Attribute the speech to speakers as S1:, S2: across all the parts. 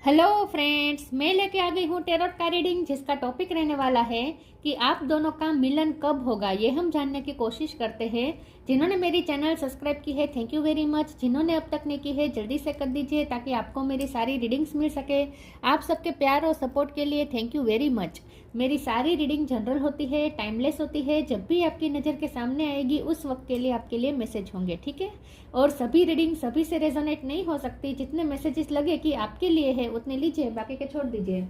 S1: Hello friends, मैं लेके आ गई हूँ टेरोट का रीडिंग, जिसका टॉपिक रहने वाला है कि आप दोनों का मिलन कब होगा। ये हम जानने की कोशिश करते हैं। जिन्होंने मेरी चैनल सब्सक्राइब की है, थैंक यू वेरी मच। जिन्होंने अब तक नहीं की है, जल्दी से कर दीजिए ताकि आपको मेरी सारी रीडिंग्स मिल सके। आप सबके प्यार और सपोर्ट के लिए थैंक यू वेरी मच। मेरी सारी रीडिंग जनरल होती है, टाइमलेस होती है। जब भी आपकी नज़र के सामने आएगी उस वक्त के लिए आपके लिए मैसेज होंगे, ठीक है। और सभी रीडिंग सभी से रेजोनेट नहीं हो सकती। जितने मैसेजेस लगे कि आपके लिए है उतने लीजिए, बाकी के छोड़ दीजिए।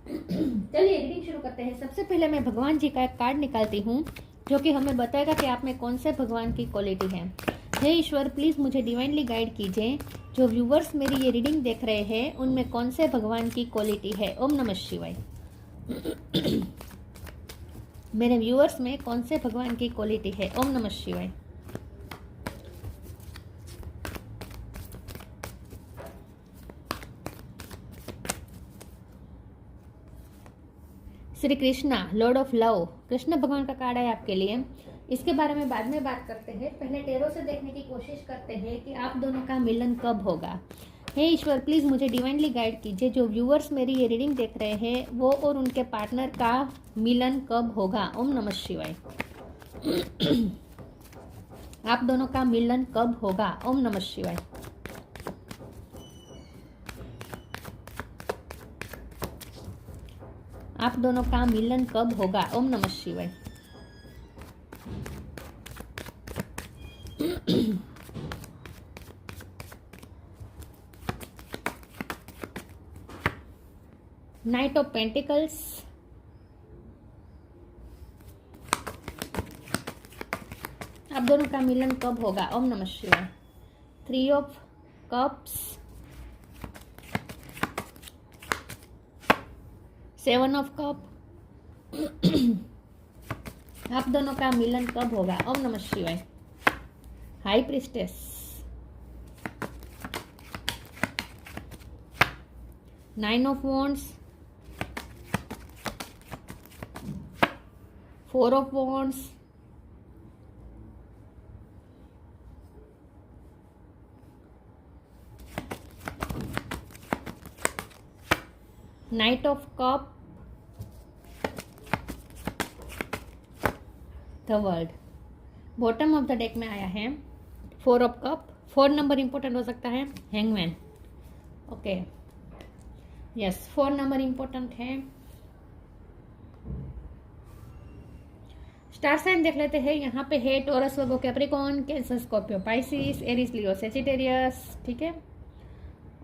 S1: चलिए रीडिंग शुरू करते हैं। सबसे पहले मैं भगवान जी का एक कार्ड निकालती हूँ जो कि हमें बताएगा कि आप में कौन से भगवान की क्वालिटी है। हे ईश्वर, प्लीज मुझे डिवाइनली गाइड कीजिए। जो व्यूवर्स मेरी ये रीडिंग देख रहे हैं उनमें कौन से भगवान की क्वालिटी है। ओम नमः शिवाय। मेरे व्यूअर्स में कौन से भगवान की क्वालिटी है। ओम नमः शिवाय। Shri Krishna, Lord of love, Krishna भगवान का कार्ड है आपके लिए। इसके बारे में बाद में बात करते हैं। पहले टेरो से देखने की कोशिश करते हैं कि आप दोनों का मिलन कब होगा। हे ईश्वर, प्लीज मुझे डिवाइनली गाइड कीजिए। जो व्यूअर्स मेरी ये रीडिंग देख रहे हैं वो और उनके पार्टनर का मिलन कब होगा। ओम नमः शिवाय। आप दोनों का मिलन कब होगा। ओम नमः शिवाय। आप दोनों का मिलन कब होगा। ओम नमः शिवाय। नाइट ऑफ पेंटिकल्स, आप दोनों का मिलन कब होगा। ओम नमः शिवाय। 3 ऑफ कप्स, 7 ऑफ कप, आप दोनों का मिलन कब होगा। ओम नमः शिवाय। High priestess, 9 of wands, 4 of wands, 9 of cup, the world. Bottom of the deck में आया है 4 ऑफ कप। 4 नंबर इंपॉर्टेंट हो सकता है। Hangman, okay, yes, 4 number important है। स्टार साइन देख लेते हैं। यहाँ पे है Taurus, Virgo, Capricorn, Cancer, Scorpio, Pisces, Aries, Leo, Sagittarius, ठीक है।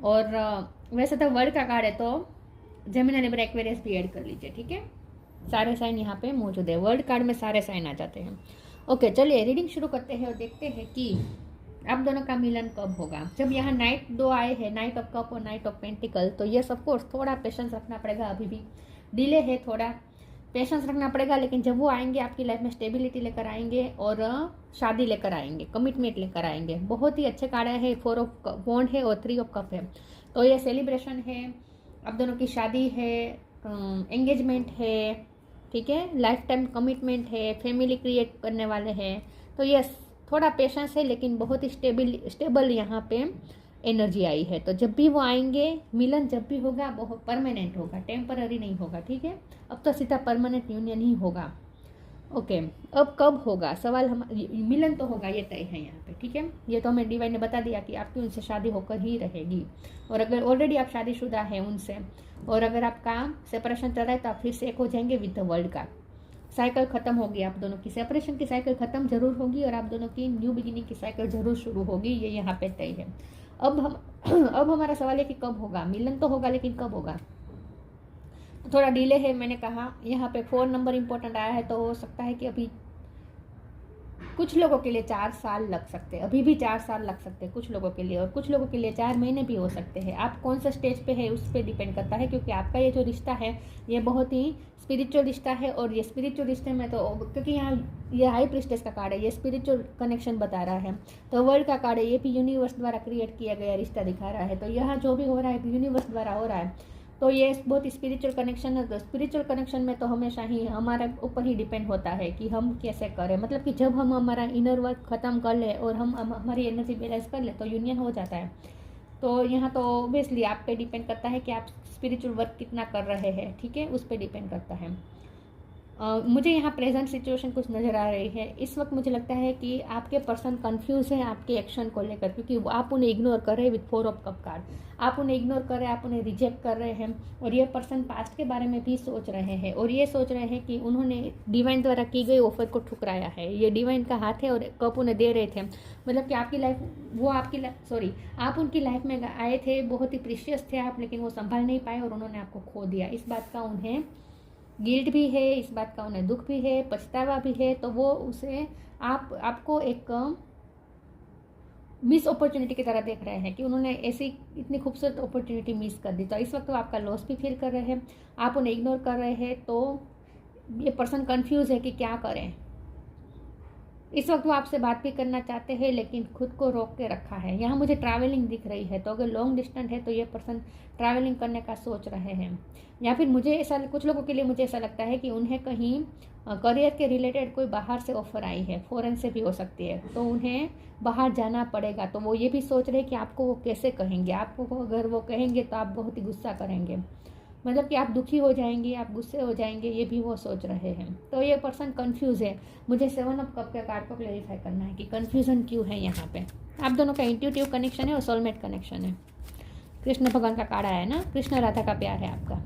S1: और वैसे तो वर्ल्ड का कार्ड है तो जेमिनी, लिब्रा, एक्वेरियस भी ऐड कर लीजिए, ठीक है। सारे साइन यहाँ पे मौजूद है। वर्ल्ड कार्ड में सारे साइन आ जाते हैं। ओके, चलिए रीडिंग शुरू करते हैं और देखते हैं कि आप दोनों का मिलन कब होगा। जब यहाँ नाइट 2 आए हैं, नाइट ऑफ कप और नाइट ऑफ पेंटिकल, तो ये ऑफ कोर्स थोड़ा पेशेंस रखना पड़ेगा। अभी भी डिले है, थोड़ा पेशेंस रखना पड़ेगा। लेकिन जब वो आएंगे आपकी लाइफ में स्टेबिलिटी लेकर आएंगे और शादी लेकर आएंगे, कमिटमेंट लेकर आएंगे। बहुत ही अच्छे कार्ड है। 4 ऑफ वॉन्ड है और 3 ऑफ कप है। तो ये सेलिब्रेशन है, आप दोनों की शादी है, एंगेजमेंट है, ठीक है, लाइफ टाइम कमिटमेंट है, फैमिली क्रिएट करने वाले हैं। तो ये थोड़ा पेशेंस है लेकिन बहुत ही स्टेबल यहाँ पे एनर्जी आई है। तो जब भी वो आएंगे, मिलन जब भी होगा बहुत परमानेंट होगा, टेम्पररी नहीं होगा, ठीक है। अब तो सीधा परमानेंट यूनियन ही होगा। ओके, अब कब होगा सवाल। हम मिलन तो होगा, ये तय है यहाँ पे, ठीक है। ये तो हमें डिवाइन ने बता दिया कि आपकी उनसे शादी होकर ही रहेगी। और अगर ऑलरेडी आप शादीशुदा है उनसे, और अगर आपका सेपरेशन चल रहा है तो आप फिर से एक हो जाएंगे विद द वर्ल्ड का। साइकिल खत्म होगी, आप दोनों की सेपरेशन की साइकिल खत्म जरूर होगी और आप दोनों की न्यू बिगिनिंग की साइकिल जरूर शुरू होगी। ये यहाँ पे तय है। अब हमारा सवाल है कि कब होगा। मिलन तो होगा लेकिन कब होगा। थोड़ा डिले है, मैंने कहा। यहाँ पे 4 नंबर इंपॉर्टेंट आया है तो हो सकता है कि अभी कुछ लोगों के लिए 4 साल लग सकते हैं। अभी भी 4 साल लग सकते हैं कुछ लोगों के लिए, और कुछ लोगों के लिए 4 महीने भी हो सकते हैं। आप कौन सा स्टेज पे है उस पर डिपेंड करता है, क्योंकि आपका ये जो रिश्ता है ये बहुत ही स्पिरिचुअल रिश्ता है। और ये स्पिरिचुअल रिश्ते में तो क्योंकि यहाँ ये हाई प्रिस्टेस का कार्ड है, ये स्पिरिचुअल कनेक्शन बता रहा है। तो वर्ल्ड का कार्ड है, ये भी यूनिवर्स द्वारा क्रिएट किया गया रिश्ता दिखा रहा है। तो यहाँ जो भी हो रहा है यूनिवर्स द्वारा हो रहा है। तो ये बहुत स्पिरिचुअल कनेक्शन है। तो स्पिरिचुअल कनेक्शन में तो हमेशा ही हमारे ऊपर ही डिपेंड होता है कि हम कैसे करें। मतलब कि जब हम हमारा इनर वर्क ख़त्म कर ले और हम हमारी एनर्जी बैलेंस कर ले तो यूनियन हो जाता है। तो यहाँ तो ऑब्वियसली आप पे डिपेंड करता है कि आप स्पिरिचुअल वर्क कितना कर रहे हैं, ठीक है, उस पर डिपेंड करता है। मुझे यहाँ प्रेजेंट सिचुएशन कुछ नज़र आ रही है। इस वक्त मुझे लगता है कि आपके पर्सन कंफ्यूज है आपके एक्शन को लेकर, क्योंकि आप उन्हें इग्नोर कर रहे हैं विथ 4 ऑफ कप कार्ड। आप उन्हें इग्नोर कर रहे हैं, आप उन्हें रिजेक्ट कर रहे हैं, और ये पर्सन पास्ट के बारे में भी सोच रहे हैं, और ये सोच रहे हैं कि उन्होंने डिवाइन द्वारा की गई ऑफर को ठुकराया है। ये डिवाइन का हाथ है और कप उन्हें दे रहे थे, मतलब कि आपकी लाइफ, वो आपकी आप उनकी लाइफ में आए थे, बहुत ही प्रीशियस थे आप, लेकिन वो संभाल नहीं पाए और उन्होंने आपको खो दिया। इस बात का उन्हें गिल्ट भी है, इस बात का उन्हें दुख भी है, पछतावा भी है। तो वो उसे आपको एक मिस अपॉर्चुनिटी की तरह देख रहे हैं कि उन्होंने ऐसी इतनी खूबसूरत अपॉर्चुनिटी मिस कर दी। तो इस वक्त वो आपका लॉस भी फील कर रहे हैं, आप उन्हें इग्नोर कर रहे हैं। तो ये पर्सन कंफ्यूज है कि क्या करें। इस वक्त वो आपसे बात भी करना चाहते हैं, लेकिन खुद को रोक के रखा है। यहाँ मुझे ट्रैवलिंग दिख रही है, तो अगर लॉन्ग डिस्टेंस है तो ये पर्सन ट्रैवलिंग करने का सोच रहे हैं। या फिर मुझे ऐसा, कुछ लोगों के लिए मुझे ऐसा लगता है कि उन्हें कहीं करियर के रिलेटेड कोई बाहर से ऑफर आई है, फॉरेन से भी हो सकती है, तो उन्हें बाहर जाना पड़ेगा। तो वो ये भी सोच रहे हैं कि आपको वो कैसे कहेंगे। आपको अगर वो कहेंगे तो आप बहुत ही गुस्सा करेंगे, मतलब कि आप दुखी हो जाएंगे, आप गुस्से हो जाएंगे, ये भी वो सोच रहे हैं। तो ये पर्सन कंफ्यूज है। मुझे 7 ऑफ कप के कार्ड को क्लेरिफाई करना है कि कंफ्यूजन क्यों है यहाँ पे। आप दोनों का इंट्यूटिव कनेक्शन है और सोलमेट कनेक्शन है। कृष्ण भगवान का कार्ड आया है ना, कृष्ण राधा का प्यार है आपका।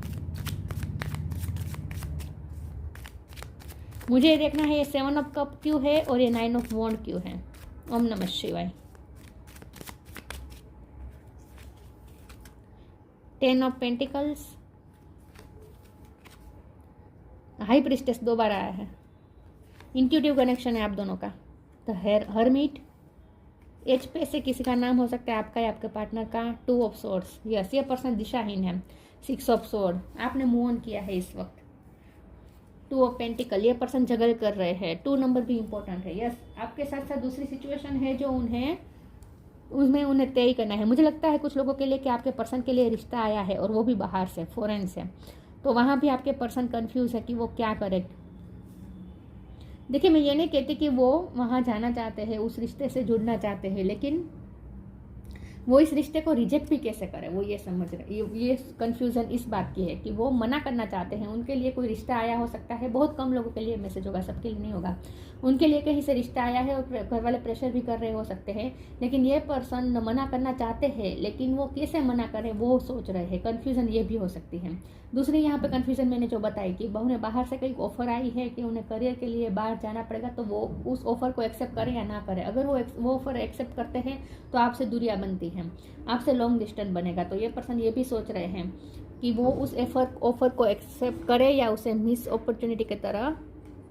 S1: मुझे ये देखना है ये 7 ऑफ कप क्यों है और ये 9 ऑफ वॉन्ड क्यों है। ओम नमः शिवाय। 10 ऑफ पेंटिकल्स, हाई प्रिस्टेस 2 बार आया है। इंट्यूटिव कनेक्शन है आप दोनों का। द हर्मिट, एच पे से किसी का नाम हो सकता है, आपका या आपके पार्टनर का। 2 ऑफ सोर्ड्स, यस, ये पर्सन दिशाहीन है। 6 ऑफ सोर्ड, आपने मूव ऑन किया है इस वक्त। 2 ऑफ पेंटिकल, ये पर्सन जगल कर रहे हैं। 2 नंबर भी इंपॉर्टेंट है, यस। आपके साथ साथ दूसरी सिचुएशन है जो उसमें उन्हें तय करना है। मुझे लगता है कुछ लोगों के लिए कि आपके पर्सन के लिए रिश्ता आया है, और वो भी बाहर से, फॉरेन से। तो वहाँ भी आपके पर्सन कंफ्यूज है कि वो क्या करे। देखिए, मैं ये नहीं कहती कि वो वहाँ जाना चाहते हैं, उस रिश्ते से जुड़ना चाहते हैं, लेकिन वो इस रिश्ते को रिजेक्ट भी कैसे करें, वो ये समझ रहे। ये कंफ्यूजन इस बात की है कि वो मना करना चाहते हैं। उनके लिए कोई रिश्ता आया हो सकता है, बहुत कम लोगों के लिए मैसेज होगा, सबके लिए नहीं होगा। उनके लिए कहीं से रिश्ता आया है और घर वाले प्रेशर भी कर रहे हो सकते हैं, लेकिन ये पर्सन मना करना चाहते हैं, लेकिन वो कैसे मना करें वो सोच रहे हैं। कन्फ्यूजन ये भी हो सकती है। दूसरी यहाँ पे कन्फ्यूजन मैंने जो बताई कि उन्हें बाहर से कहीं ऑफर आई है कि उन्हें करियर के लिए बाहर जाना पड़ेगा, तो वो उस ऑफर को एक्सेप्ट करें या ना करें। अगर वो ऑफर एक्सेप्ट करते हैं तो आपसे दूरियां बनती हैं, आपसे लॉन्ग डिस्टेंस बनेगा। तो ये पर्सन ये भी सोच रहे हैं कि वो उस ऑफर को एक्सेप्ट करें या उसे मिस अपॉर्चुनिटी की तरह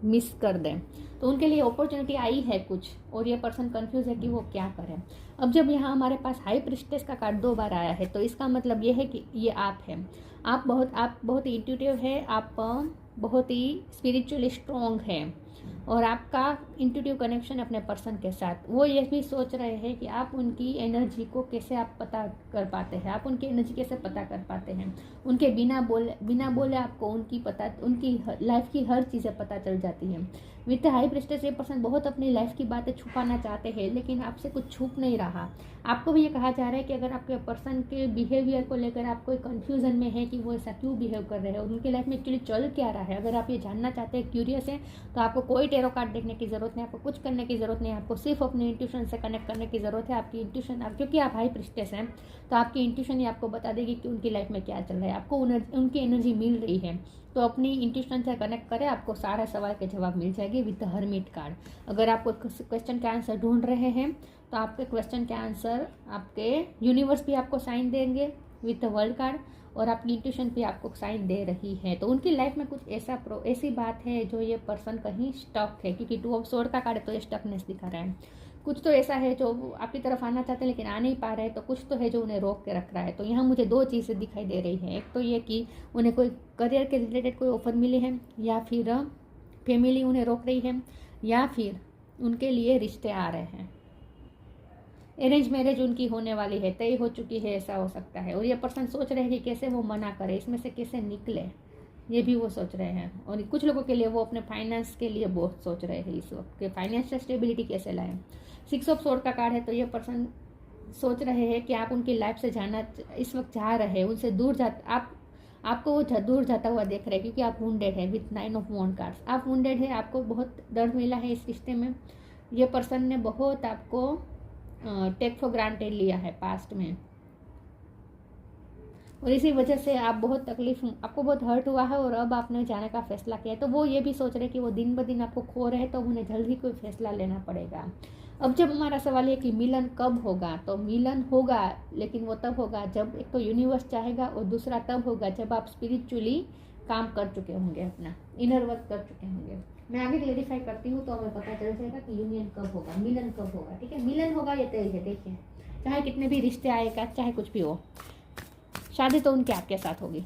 S1: मिस कर दें। तो उनके लिए अपॉर्चुनिटी आई है कुछ, और ये पर्सन कंफ्यूज है कि वो क्या करें। अब जब यहाँ हमारे पास हाई प्रिस्टेस का कार्ड 2 बार आया है, तो इसका मतलब ये है कि ये आप हैं। आप बहुत ही इंट्यूटिव है, आप बहुत ही स्पिरिचुअली स्ट्रॉन्ग हैं, और आपका इंट्यूटिव कनेक्शन अपने पर्सन के साथ। वो ये भी सोच रहे हैं कि आप उनकी एनर्जी को कैसे आप पता कर पाते हैं, आप उनकी एनर्जी कैसे पता कर पाते हैं। उनके बिना बोले आपको उनकी लाइफ की हर चीज़ें पता चल जाती हैं। विद हाई प्रिस्टेस ये पर्सन बहुत अपनी लाइफ की बातें छुपाना चाहते हैं, लेकिन आपसे कुछ छुप नहीं रहा। आपको भी ये कहा जा रहा है कि अगर आपके पर्सन के बिहेवियर को लेकर आप कोई कंफ्यूजन में है कि वो ऐसा क्यों बिहेव कर रहे हैं, उनकी लाइफ में एक्चुअली चल क्या रहा है, अगर आप ये जानना चाहते हैं, क्यूरियस हैं, तो आपको कोई टेरो कार्ड देखने की जरूरत नहीं, आपको कुछ करने की जरूरत नहीं, आपको सिर्फ अपनी इंट्यूशन से कनेक्ट करने की जरूरत है। आपकी इंट्यूशन, क्योंकि आप हाई प्रिस्टेस हैं, तो आपकी इंट्यूशन ही आपको बता देगी कि उनकी लाइफ में क्या चल रहा है, आपको उनकी एनर्जी मिल रही है। तो अपनी इंट्यूशन से कनेक्ट करें, आपको सारा सवाल के जवाब मिल जाएंगे विद द हर्मिट कार्ड। अगर आप क्वेश्चन के आंसर ढूंढ रहे हैं, तो आपके क्वेश्चन के आंसर आपके यूनिवर्स भी आपको साइन देंगे विद द वर्ल्ड कार्ड, और आपकी इंट्यूशन भी आपको साइन दे रही है। तो उनकी लाइफ में कुछ ऐसी बात है जो ये पर्सन कहीं स्टक है, क्योंकि 2 ऑफ सोर्ड का कार्ड है, तो ये स्टकनेस दिखा रहा है। कुछ तो ऐसा है जो आपकी तरफ आना चाहते हैं लेकिन आ नहीं पा रहे हैं, तो कुछ तो है जो उन्हें रोक के रख रहा है। तो यहाँ मुझे 2 चीज़ें दिखाई दे रही हैं। एक तो ये कि उन्हें कोई करियर के रिलेटेड कोई ऑफर मिली है, या फिर फैमिली उन्हें रोक रही है, या फिर उनके लिए रिश्ते आ रहे हैं। अरेंज मैरिज उनकी होने वाली है, तय हो चुकी है, ऐसा हो सकता है। और ये पर्सन सोच रहे हैं कि कैसे वो मना करे, इसमें से कैसे निकले, ये भी वो सोच रहे हैं। और कुछ लोगों के लिए वो अपने फाइनेंस के लिए बहुत सोच रहे हैं इस वक्त, कि फाइनेंशियल स्टेबिलिटी कैसे लाएं। 6 ऑफ सोर्ड का कार्ड है, तो ये पर्सन सोच रहे हैं कि आप उनकी लाइफ से जाना इस वक्त चाह रहे हैं, उनसे दूर जा आपको वो दूर जाता हुआ देख रहे हैं, क्योंकि आप वुंडेड है विथ 9 ऑफ वॉन्ड कार्ड्स। आप वुंडेड है, आपको बहुत दर्द मिला है इस रिश्ते में। ये पर्सन ने बहुत आपको टेक फॉर ग्रांटेड लिया है पास्ट में, और इसी वजह से आप बहुत तकलीफ, आपको बहुत हर्ट हुआ है, और अब आपने जाने का फैसला किया है। तो वो ये भी सोच रहे हैं कि वो दिन ब दिन आपको खो रहे हैं, तो उन्हें जल्द ही कोई फैसला लेना पड़ेगा। अब जब हमारा सवाल है कि मिलन कब होगा, तो मिलन होगा, लेकिन वो तब होगा जब एक तो यूनिवर्स चाहेगा, और दूसरा तब होगा जब आप स्पिरिचुअली काम कर चुके होंगे, अपना इनर वर्क कर चुके होंगे। मैं आगे क्लेरिफाई करती हूँ तो हमें पता चल जाएगा कि यूनियन कब होगा, मिलन कब होगा। ठीक है, मिलन होगा ये तय है। देखिए, चाहे कितने भी रिश्ते आएगा, चाहे कुछ भी हो, शादी तो उनके आपके साथ होगी।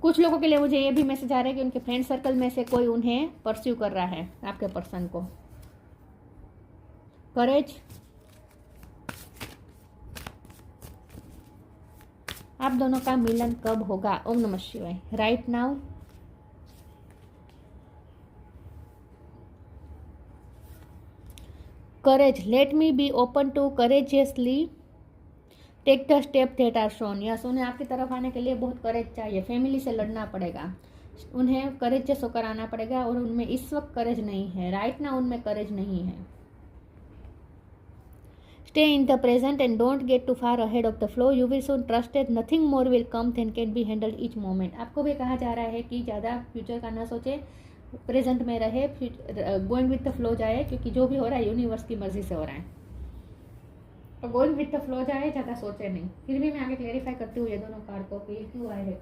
S1: कुछ लोगों के लिए मुझे ये भी मैसेज आ रहा है कि उनके फ्रेंड सर्कल में से कोई उन्हें परस्यू कर रहा है, आपके पर्सन को। करेज, आप दोनों का मिलन कब होगा? ओम नमः शिवाय। Right now, courage, let me be open to courageously take the step that are shown. Yes, उन्हें आपकी तरफ आने के लिए बहुत करेज चाहिए, फैमिली से लड़ना पड़ेगा, उन्हें करेजियस होकर आना पड़ेगा, और उनमें इस वक्त करेज नहीं है। राइट नाउ उनमें करेज नहीं है। Stay in the present and don't get too far ahead of the flow, you will soon trust that nothing more will come than can be handled each moment. आपको भी कहा जा रहा है कि ज़्यादा फ्यूचर का ना सोचे, प्रेजेंट में रहे, गोइंग विथ द फ्लो जाए, क्योंकि जो भी हो रहा है यूनिवर्स की मर्जी से हो रहा है, तो गोइंग विथ द फ्लो जाए, ज़्यादा सोचे नहीं। फिर भी मैं आगे क्लेरिफाई करती हूँ ये दोनों कार्ड को कि क्यों आए हैं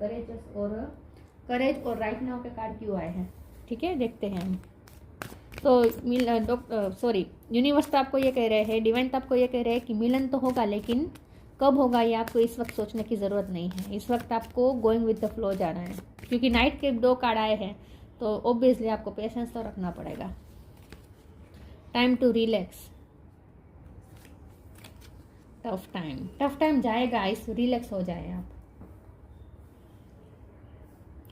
S1: करेज और राइट नाउ के कार्ड क्यों आए हैं। ठीक है, देखते हैं हम। तो यूनिवर्स तो आपको ये कह रहे हैं, डिवाइन तो आपको ये कह रहे हैं कि मिलन तो होगा, लेकिन कब होगा ये आपको इस वक्त सोचने की ज़रूरत नहीं है। इस वक्त आपको गोइंग विथ द फ्लो जाना है, क्योंकि नाइट के 2 कार्ड आए हैं, तो ऑब्वियसली आपको पेशेंस तो रखना पड़ेगा। Time to relax, tough time जाएगा, इस रिलैक्स हो जाए आप।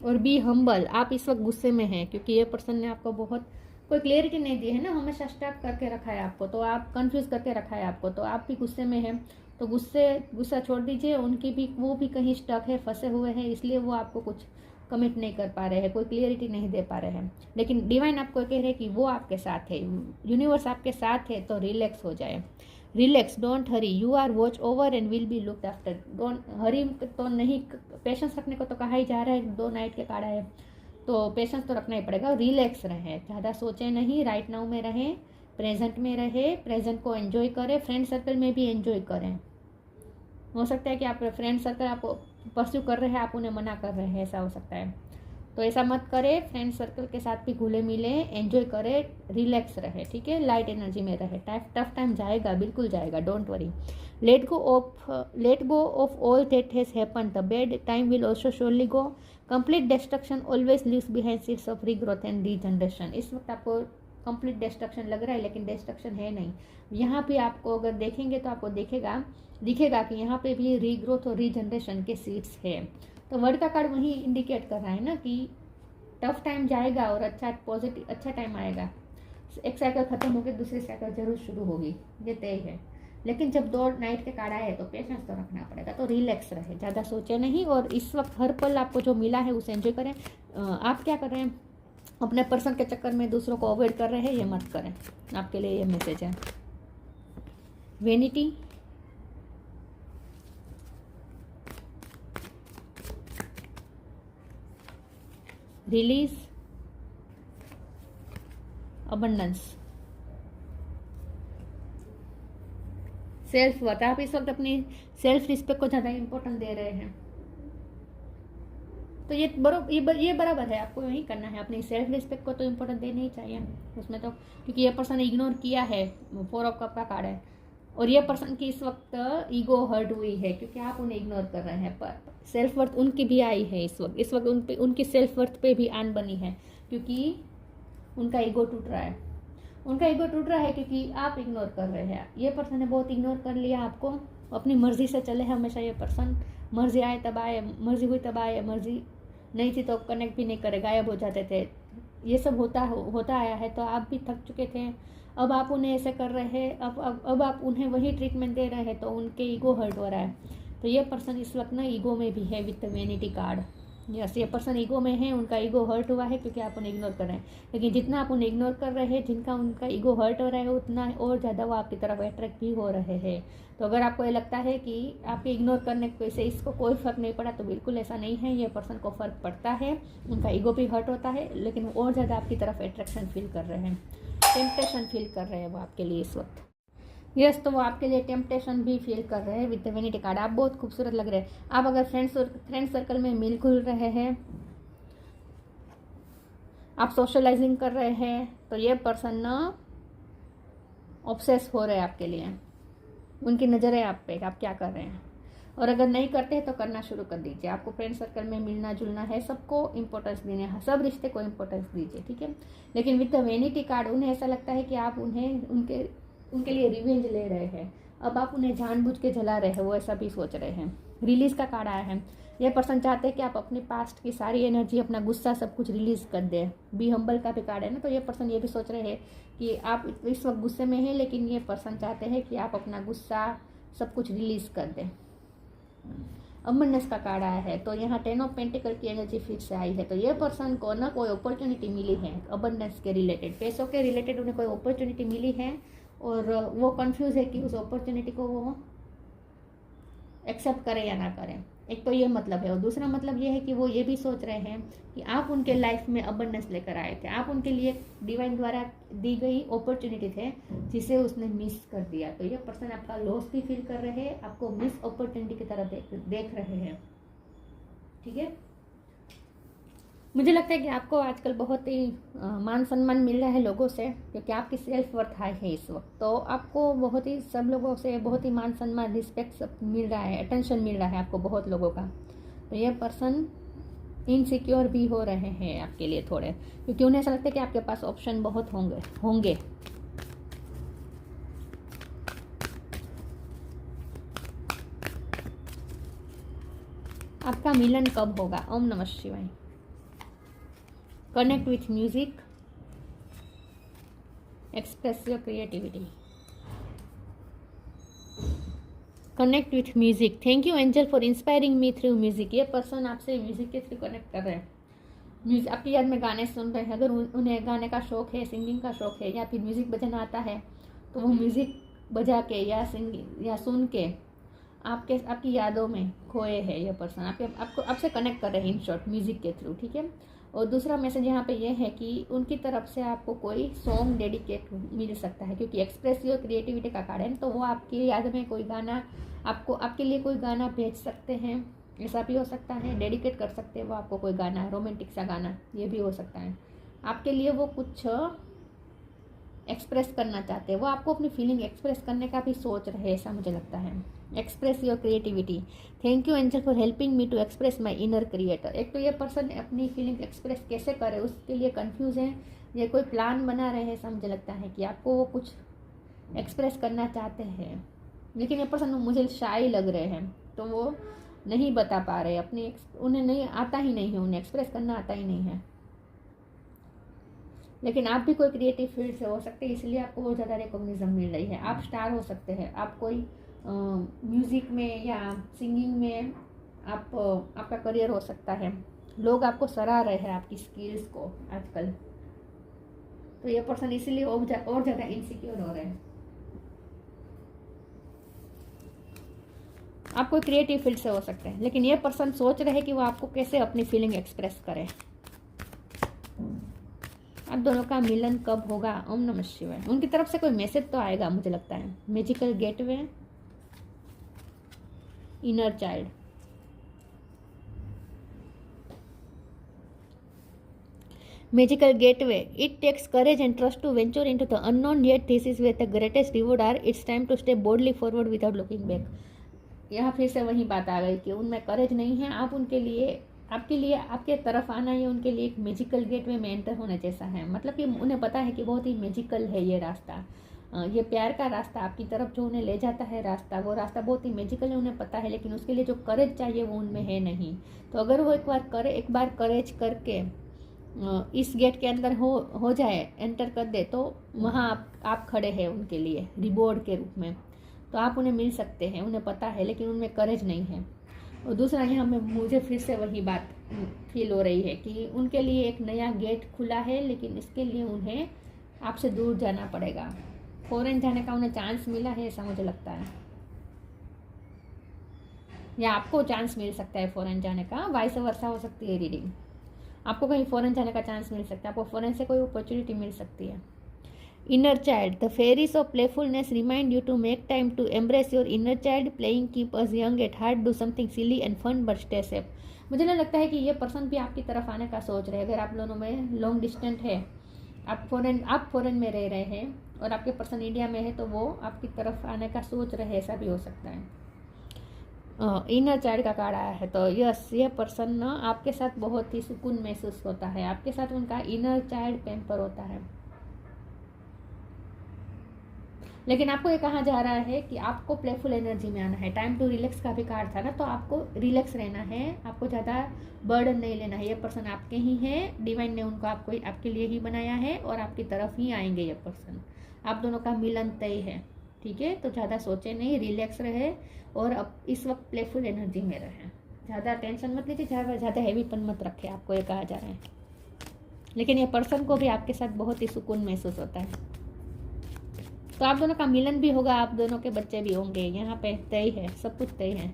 S1: और बी हम्बल, आप इस वक्त गुस्से में हैं, क्योंकि ये पर्सन ने आपको बहुत कोई क्लियरिटी नहीं दी है ना, हमेशा स्टक करके रखा है आपको, तो आप कंफ्यूज करके रखा है आपको, तो आप भी गुस्से में हैं। तो गुस्सा छोड़ दीजिए, उनकी भी, वो भी कहीं स्टक है, फंसे हुए हैं, इसलिए वो आपको कुछ कमिट नहीं कर पा रहे हैं, कोई क्लियरिटी नहीं दे पा रहे हैं। लेकिन डिवाइन आपको कह रहे हैं कि वो आपके साथ है, यूनिवर्स आपके साथ है, तो रिलैक्स हो जाए। Relax, don't hurry, you are watch over and will be looked after. Don't hurry तो नहीं, पेशेंस रखने को तो कहा ही जा रहा है, 2 नाइट के कार्ड है, तो पेशेंस तो रखना ही पड़ेगा। रिलैक्स रहे, ज़्यादा सोचे नहीं, राइट नाउ में रहें, प्रेजेंट में रहे, प्रेजेंट को एंजॉय करें, फ्रेंड सर्कल में भी एंजॉय करें। हो सकता है कि आप फ्रेंड सर्कल आपको परस्यू कर रहे हैं, आप उन्हें मना कर रहे हैं, ऐसा हो सकता है, तो ऐसा मत करें। फ्रेंड सर्कल के साथ भी घुले मिले, एंजॉय करें, रिलैक्स रहे। ठीक है, लाइट एनर्जी में रहे। टफ टाइम जाएगा, बिल्कुल जाएगा, don't worry. Let go of all that has happened, the bad time will also surely go, complete destruction always leaves behind seeds of regrowth and regeneration. इस वक्त आपको कंप्लीट डिस्ट्रक्शन लग रहा है, लेकिन डिस्ट्रक्शन है नहीं। यहाँ पे आपको अगर देखेंगे तो आपको दिखेगा कि यहाँ पे भी रीग्रोथ और रीजनरेशन के सीड्स है। तो वर्ड का कार्ड वही इंडिकेट कर रहा है ना कि टफ टाइम जाएगा और अच्छा टाइम आएगा। एक साइकिल खत्म होकर दूसरी साइकिल जरूर शुरू होगी, ये तय है। लेकिन जब 2 नाइट के कार्ड आए तो पेशेंस तो रखना पड़ेगा, तो रिलैक्स रहे, ज़्यादा सोचे नहीं, और इस वक्त हर पल आपको जो मिला है उसे एंजॉय करें। आप क्या कर रहे हैं, अपने पर्सन के चक्कर में दूसरों को अवॉइड कर रहे हैं, ये मत करें। आपके लिए ये मैसेज है। Vanity, release, abundance, self worth. आप इस वक्त अपनी सेल्फ रिस्पेक्ट को ज़्यादा इंपॉर्टेंट दे रहे हैं, तो ये बराबर है, आपको यही करना है। अपनी सेल्फ रिस्पेक्ट को तो इंपॉर्टेंट देना ही चाहिए उसमें, तो क्योंकि ये पर्सन इग्नोर किया है, 4 ऑफ कप का कार्ड है, और ये पर्सन की इस वक्त ईगो हर्ट हुई है, क्योंकि आप उन्हें इग्नोर कर रहे हैं। पर सेल्फ वर्थ उनकी भी आई है इस वक्त उनकी सेल्फ वर्थ पे भी आन बनी है, क्योंकि उनका ईगो टूट रहा है, क्योंकि आप इग्नोर कर रहे हैं। ये पर्सन ने बहुत इग्नोर कर लिया आपको, अपनी मर्जी से चले हैं हमेशा ये पर्सन, मर्जी आए तब आए, मर्जी हुई तब आए, मर्जी नहीं थी तो कनेक्ट भी नहीं करे, गायब हो जाते थे। ये सब होता आया है। तो आप भी थक चुके थे, अब आप उन्हें ऐसे कर रहे हैं, अब आप उन्हें वही ट्रीटमेंट दे रहे हैं, तो उनके ईगो हर्ट हो रहा है। तो ये पर्सन इस वक्त ना ईगो में भी है विद वेनिटी कार्ड। यस, ये पर्सन ईगो में है, उनका ईगो हर्ट हुआ है क्योंकि आप उन्हें इग्नोर कर रहे हैं। लेकिन जितना आप उन्हें इग्नोर कर रहे हैं, जिनका उनका ईगो हर्ट हो रहा है, उतना और ज़्यादा वो आपकी तरफ अट्रैक्ट भी हो रहे हैं। तो अगर आपको ये लगता है कि आपके इग्नोर करने से इसको कोई फ़र्क नहीं पड़ा, तो बिल्कुल ऐसा नहीं है। ये पर्सन को फ़र्क पड़ता है, उनका ईगो भी हर्ट होता है, लेकिन वो और ज़्यादा आपकी तरफ अट्रैक्शन फील कर रहे हैं, टेम्पटेशन फील कर रहे हैं वो आपके लिए इस वक्त। यस, तो वो आपके लिए टेम्पटेशन भी फील कर रहे हैं विद द वेनिटी कार्ड। आप बहुत खूबसूरत लग रहे हैं। आप अगर फ्रेंड सर्कल में मिल खुल रहे हैं, आप सोशलाइजिंग कर रहे हैं, तो ये पर्सन ना ऑब्सेस हो रहे हैं आपके लिए। उनकी नज़र है आप पे, आप क्या कर रहे हैं। और अगर नहीं करते हैं तो करना शुरू कर दीजिए। आपको फ्रेंड सर्कल में मिलना जुलना है, सबको इंपॉर्टेंस देने है, सब रिश्ते को इंपॉर्टेंस दीजिए, ठीक है। लेकिन विद द वेनिटी कार्ड उन्हें ऐसा लगता है कि आप उन्हें उनके लिए रिवेंज ले रहे हैं। अब आप उन्हें जानबूझ के जला रहे हैं, वो ऐसा भी सोच रहे हैं। रिलीज का कार्ड आया है। ये पर्सन चाहते हैं कि आप अपने पास्ट की सारी एनर्जी, अपना गुस्सा, सब कुछ रिलीज कर दें। बी हम्बल का भी कार्ड है ना, तो ये पर्सन ये भी सोच रहे हैं कि आप इस वक्त गुस्से में हैं, लेकिन ये पर्सन चाहते हैं कि आप अपना गुस्सा सब कुछ रिलीज कर दें। अबंडेंस का कार्ड आया है, तो यहाँ 10 ऑफ पेंटिकल की एनर्जी फिर से आई है। तो ये पर्सन को ना कोई अपॉर्चुनिटी मिली है अबंडेंस के रिलेटेड, पैसों के रिलेटेड उन्हें कोई अपॉर्चुनिटी मिली है, और वो कंफ्यूज है कि उस अपॉर्चुनिटी को वो एक्सेप्ट करें या ना करें। एक तो ये मतलब है, और दूसरा मतलब ये है कि वो ये भी सोच रहे हैं कि आप उनके लाइफ में अबंडेंस लेकर आए थे, आप उनके लिए डिवाइन द्वारा दी गई अपॉर्चुनिटी थे जिसे उसने मिस कर दिया। तो ये पर्सन आपका लॉस भी फील कर रहे हैं, आपको मिस अपॉर्चुनिटी की तरह देख रहे हैं, ठीक है। मुझे लगता है कि आपको आजकल बहुत ही मान सम्मान मिल रहा है लोगों से, क्योंकि आपकी सेल्फ वर्थ हाई है इस वक्त। तो आपको बहुत ही सब लोगों से बहुत ही मान सम्मान, रिस्पेक्ट सब मिल रहा है, अटेंशन मिल रहा है आपको बहुत लोगों का। तो ये पर्सन इनसिक्योर भी हो रहे हैं आपके लिए थोड़े, क्योंकि उन्हें ऐसा लगता है कि आपके पास ऑप्शन बहुत होंगे। आपका मिलन कब होगा? ओम नमः शिवाय। Connect with music, express your creativity. Connect with music. Thank you angel for inspiring me through music. ये पर्सन आपसे म्यूजिक के थ्रू कनेक्ट कर रहे हैं। म्यूजिक आपकी याद में गाने सुन रहे हैं। अगर उन्हें गाने का शौक है, सिंगिंग का शौक है, या फिर म्यूजिक बजाना आता है, तो वो म्यूजिक बजा के या सिंगिंग या सुन के आपकी यादों में खोए है। ये पर्सन आपसे कनेक्ट कर रहे हैं इन शॉर्ट म्यूजिक के थ्रू, ठीक है। और दूसरा मैसेज यहाँ पे ये है कि उनकी तरफ से आपको कोई सॉन्ग डेडिकेट मिल सकता है, क्योंकि एक्सप्रेस योर क्रिएटिविटी का कार्ड है, तो वो आपकी याद में कोई गाना आपके लिए कोई गाना भेज सकते हैं। ऐसा भी हो सकता है, डेडिकेट कर सकते हैं वो आपको कोई गाना, रोमांटिक सा गाना, ये भी हो सकता है। आपके लिए वो कुछ एक्सप्रेस करना चाहते हैं, वो आपको अपनी फीलिंग एक्सप्रेस करने का भी सोच रहे हैं, ऐसा मुझे लगता है। Express your creativity. Thank you angel for helping me to express my inner creator. एक तो ये पर्सन अपनी फीलिंग एक्सप्रेस कैसे करे उसके लिए कंफ्यूज है, ये कोई प्लान बना रहे हैं, ऐसा मुझे लगता है कि आपको वो कुछ एक्सप्रेस करना चाहते हैं, लेकिन ये पर्सन मुझे शाय लग रहे हैं, तो वो नहीं बता पा रहे अपनी, उन्हें नहीं आता ही नहीं है, उन्हें एक्सप्रेस करना आता ही नहीं है। लेकिन आप भी कोई क्रिएटिव फील्ड से हो सकते हैं, इसलिए आपको बहुत ज़्यादा रिकॉग्निशन मिल रही है। आप स्टार हो सकते हैं, आप कोई म्यूज़िक में या सिंगिंग में आपका करियर हो सकता है। लोग आपको सराह रहे हैं आपकी स्किल्स को आजकल, तो ये पर्सन इसीलिए और ज़्यादा इनसिक्योर हो रहे हैं। आप कोई क्रिएटिव फील्ड से हो सकते हैं, लेकिन ये पर्सन सोच रहे हैं कि वो आपको कैसे अपनी फीलिंग एक्सप्रेस करें। आप दोनों का मिलन कब होगा? ओम नमः शिवाय। उनकी तरफ से कोई मैसेज तो आएगा मुझे लगता है। Magical gateway, inner child. Magical gateway. It takes courage and trust to venture into the unknown, yet this is where the greatest reward are. It's time to step boldly forward without looking back. यहाँ फिर से वही बात आ गई कि उनमें courage नहीं है। आप उनके लिए आपके तरफ आना ये उनके लिए एक मैजिकल गेटवे में एंटर होने जैसा है। मतलब कि उन्हें पता है कि बहुत ही मैजिकल है ये रास्ता। ये प्यार का रास्ता आपकी तरफ जो उन्हें ले जाता है रास्ता, वो रास्ता बहुत ही मैजिकल है, उन्हें पता है, लेकिन उसके लिए जो करेज चाहिए वो उनमें है नहीं। तो अगर वो एक बार करेज करके इस गेट के अंदर हो जाए, एंटर कर दे, तो वहाँ आप खड़े हैं उनके लिए रिवॉर्ड के रूप में। तो आप उन्हें मिल सकते हैं, उन्हें पता है, लेकिन उनमें करेज नहीं है। और दूसरा यहाँ में मुझे फिर से वही बात फील हो रही है कि उनके लिए एक नया गेट खुला है, लेकिन इसके लिए उन्हें आपसे दूर जाना पड़ेगा। फॉरेन जाने का उन्हें चांस मिला है, ऐसा मुझे लगता है, या आपको चांस मिल सकता है फॉरेन जाने का, वाइस वर्सा हो सकती है रीडिंग। आपको कहीं फॉरेन जाने का चांस मिल सकता है, आपको फॉरेन से कोई अपॉर्चुनिटी मिल सकती है। Inner child, the fairies of playfulness remind you to make time to embrace your inner child. Playing keep us young at heart, do something silly and fun but stay safe. मुझे नहीं लगता है कि ये person भी आपकी तरफ आने का सोच रहे हैं। अगर आप दोनों में लॉन्ग डिस्टेंस है, आप फॉरेन में रह रहे हैं और आपके पर्सन इंडिया में है, तो वो आपकी तरफ आने का सोच रहे हैं, ऐसा भी हो सकता है। इनर चाइल्ड का कार्ड आया है, तो यस, ये पर्सन ना आपके साथ बहुत ही सुकून महसूस होता है, आपके साथ उनका इनर चाइल्ड पैम्पर होता है। लेकिन आपको ये कहा जा रहा है कि आपको प्लेफुल एनर्जी में आना है। टाइम टू रिलैक्स का भी कार्ड था ना, तो आपको रिलैक्स रहना है, आपको ज़्यादा बर्डन नहीं लेना है। ये पर्सन आपके ही है, डिवाइन ने उनको आपके लिए ही बनाया है और आपकी तरफ ही आएंगे ये पर्सन। आप दोनों का मिलन तय है, ठीक है। तो ज़्यादा सोचे नहीं, रिलैक्स रहे और अब इस वक्त प्लेफुल एनर्जी में रहें। ज़्यादा टेंशन मत लीजिए, ज़्यादा हैवीपन मत रखे, आपको ये कहा जा रहा है। लेकिन ये पर्सन को भी आपके साथ बहुत ही सुकून महसूस होता है। तो आप दोनों का मिलन भी होगा, आप दोनों के बच्चे भी होंगे, यहाँ पे तय है, सब कुछ तय है।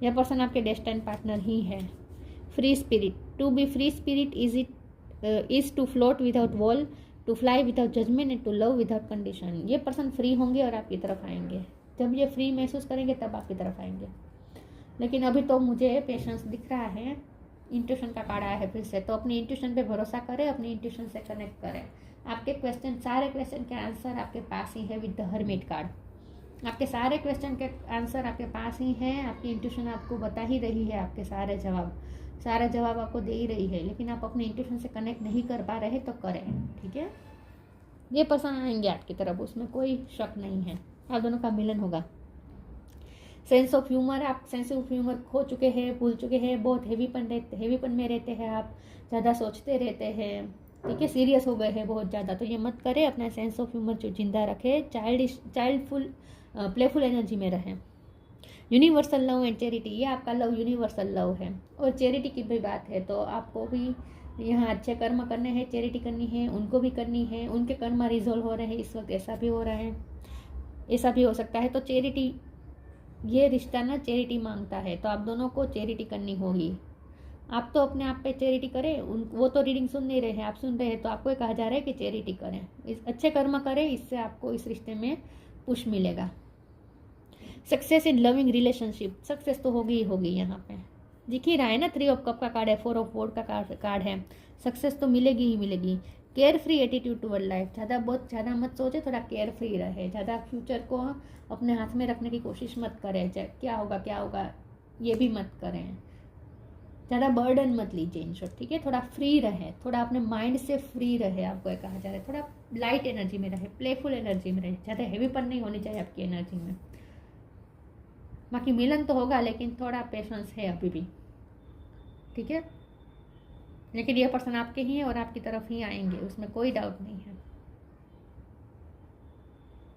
S1: यह पर्सन आपके डेस्टिनी पार्टनर ही है। Free spirit, to be free spirit is to float without wall, to fly without judgement and to love without condition. ये पर्सन फ्री होंगे और आपकी तरफ आएंगे। जब ये फ्री महसूस करेंगे तब आपकी तरफ आएंगे। लेकिन अभी तो मुझे पेशेंस दिख रहा है। इंट्यूशन का कार्ड आया है फिर से, तो अपनी इंट्यूशन पे भरोसा करें, अपनी इंट्यूशन से कनेक्ट करें। आपके सारे क्वेश्चन के आंसर आपके पास ही है विद द हर्मिट कार्ड। आपके सारे क्वेश्चन के आंसर आपके पास ही हैं। आपकी इंट्यूशन आपको बता ही रही है, आपके सारे जवाब आपको दे ही रही है, लेकिन आप अपने इंट्यूशन से कनेक्ट नहीं कर पा रहे, तो करें, ठीक है। ये पर्सन आएंगे आपकी तरफ, उसमें कोई शक नहीं है। आप दोनों का मिलन होगा। सेंस ऑफ ह्यूमर, आप सेंस ऑफ ह्यूमर खो चुके हैं, भूल चुके हैं, बहुत हेवीपन में रहते हैं, आप ज़्यादा सोचते रहते हैं, ठीक है, सीरियस हो गए हैं बहुत ज़्यादा। तो ये मत करें, अपना सेंस ऑफ ह्यूमर जो जिंदा रखें, चाइल्डफुल प्लेफुल एनर्जी में रहें। यूनिवर्सल लव एंड चैरिटी, ये आपका लव यूनिवर्सल लव है और चैरिटी की भी बात है। तो आपको भी यहाँ अच्छे कर्म करने हैं, चैरिटी करनी है, उनको भी करनी है। उनके कर्म रिजॉल्व हो रहे हैं इस वक्त, ऐसा भी हो रहा है, ऐसा भी हो सकता है। तो चैरिटी, ये रिश्ता ना चैरिटी मांगता है, तो आप दोनों को चैरिटी करनी होगी। आप तो अपने आप पे चैरिटी करें, वो तो रीडिंग सुन नहीं रहे हैं, आप सुन रहे हैं, तो आपको कहा जा रहा है कि चैरिटी करें, अच्छे कर्म करें, इससे आपको इस रिश्ते में पुश मिलेगा। Success in loving relationship, success तो होगी ही होगी। यहाँ पे दिख ही रहा है ना, 3 ऑफ कप का कार्ड है, 4 ऑफ वोर्ड का कार्ड है। सक्सेस तो मिलेगी ही मिलेगी। Care free attitude toward life, ज़्यादा मत सोचे, थोड़ा केयर फ्री रहे, ज़्यादा फ्यूचर को अपने हाथ में रखने की कोशिश मत करें, क्या होगा ये भी मत करें। ज़्यादा बर्डन मत लीजिए इन शॉर्ट, ठीक है। थोड़ा फ्री रहे, थोड़ा अपने माइंड से फ्री रहे, आपको ये कहा जा रहा है। थोड़ा लाइट एनर्जी में रहे, प्लेफुल एनर्जी में रहे, ज़्यादा हैवीपन नहीं होनी चाहिए आपकी एनर्जी में। बाकी मिलन तो होगा, लेकिन थोड़ा पेशेंस है अभी भी, ठीक है। लेकिन ये पर्सन आपके ही है और आपकी तरफ ही आएंगे, उसमें कोई डाउट नहीं है।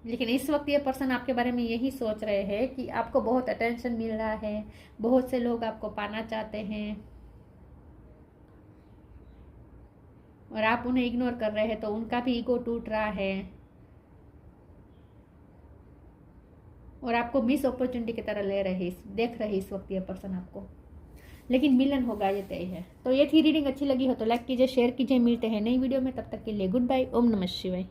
S1: लेकिन इस वक्त ये पर्सन आपके बारे में यही सोच रहे हैं कि आपको बहुत अटेंशन मिल रहा है, बहुत से लोग आपको पाना चाहते हैं और आप उन्हें इग्नोर कर रहे हैं, तो उनका भी ईगो टूट रहा है और आपको मिस अपॉर्चुनिटी की तरह देख रहे इस वक्त ये पर्सन आपको। लेकिन मिलन होगा, ये तय है। तो ये थी रीडिंग। अच्छी लगी हो तो लाइक कीजिए, शेयर कीजिए। मिलते हैं नई वीडियो में, तब तक के लिए गुड बाय। ओम नमः शिवाय।